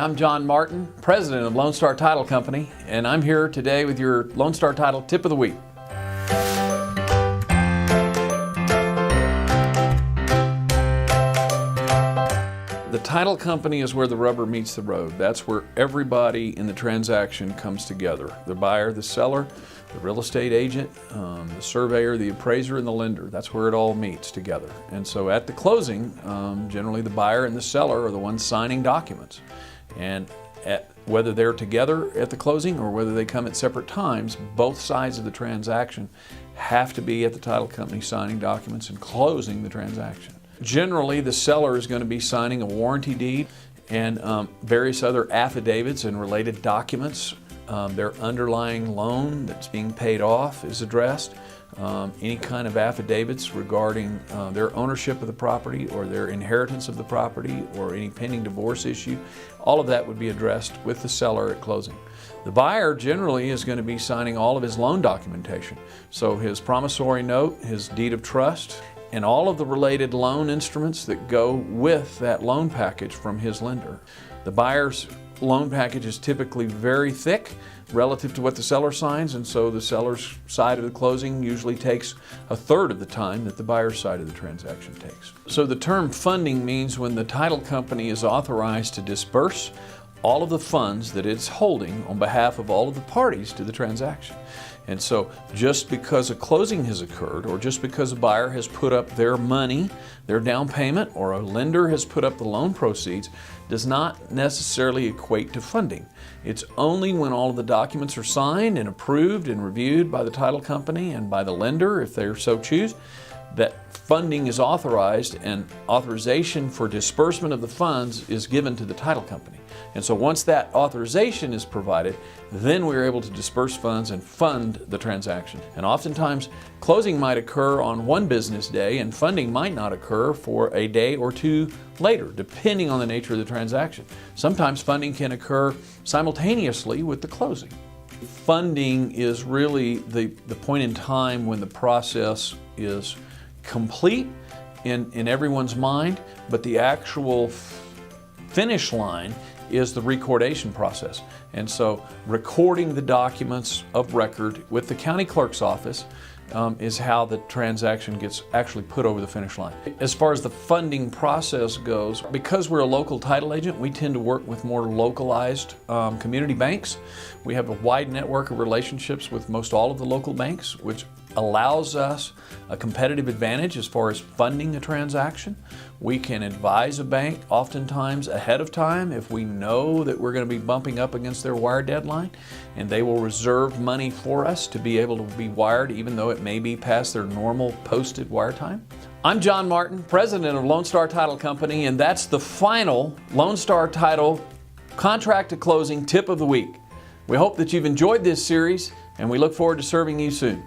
I'm John Martin, president of Lone Star Title Company, and I'm here today with your Lone Star Title Tip of the Week. The title company is where the rubber meets the road. That's where everybody in the transaction comes together. The buyer, the seller, the real estate agent, the surveyor, the appraiser, and the lender. That's where it all meets together. And so at the closing, generally the buyer and the seller are the ones signing documents. And whether they're together at the closing or whether they come at separate times, both sides of the transaction have to be at the title company signing documents and closing the transaction. Generally, the seller is going to be signing a warranty deed and various other affidavits and related documents. Their underlying loan that's being paid off is addressed. Any kind of affidavits regarding their ownership of the property or their inheritance of the property or any pending divorce issue, all of that would be addressed with the seller at closing. The buyer generally is going to be signing all of his loan documentation. So his promissory note, his deed of trust, and all of the related loan instruments that go with that loan package from his lender. The buyer's loan package is typically very thick relative to what the seller signs, and so the seller's side of the closing usually takes a third of the time that the buyer's side of the transaction takes. So the term funding means when the title company is authorized to disperse all of the funds that it's holding on behalf of all of the parties to the transaction. And so just because a closing has occurred, or just because a buyer has put up their money, their down payment, or a lender has put up the loan proceeds, does not necessarily equate to funding. It's only when all of the documents are signed and approved and reviewed by the title company and by the lender, if they so choose, that funding is authorized, and authorization for disbursement of the funds is given to the title company. And so once that authorization is provided, then we're able to disperse funds and fund the transaction. And oftentimes, closing might occur on one business day and funding might not occur for a day or two later, depending on the nature of the transaction. Sometimes funding can occur simultaneously with the closing. Funding is really the point in time when the process is complete in everyone's mind, but the actual finish line is the recordation process. And so recording the documents of record with the county clerk's office is how the transaction gets actually put over the finish line. As far as the funding process goes, because we're a local title agent, we tend to work with more localized community banks. We have a wide network of relationships with most all of the local banks, which allows us a competitive advantage as far as funding a transaction. We can advise a bank oftentimes ahead of time if we know that we're going to be bumping up against their wire deadline, and they will reserve money for us to be able to be wired even though it may be past their normal posted wire time. I'm John Martin, president of Lone Star Title Company, and that's the final Lone Star Title Contract to Closing Tip of the Week. We hope that you've enjoyed this series, and we look forward to serving you soon.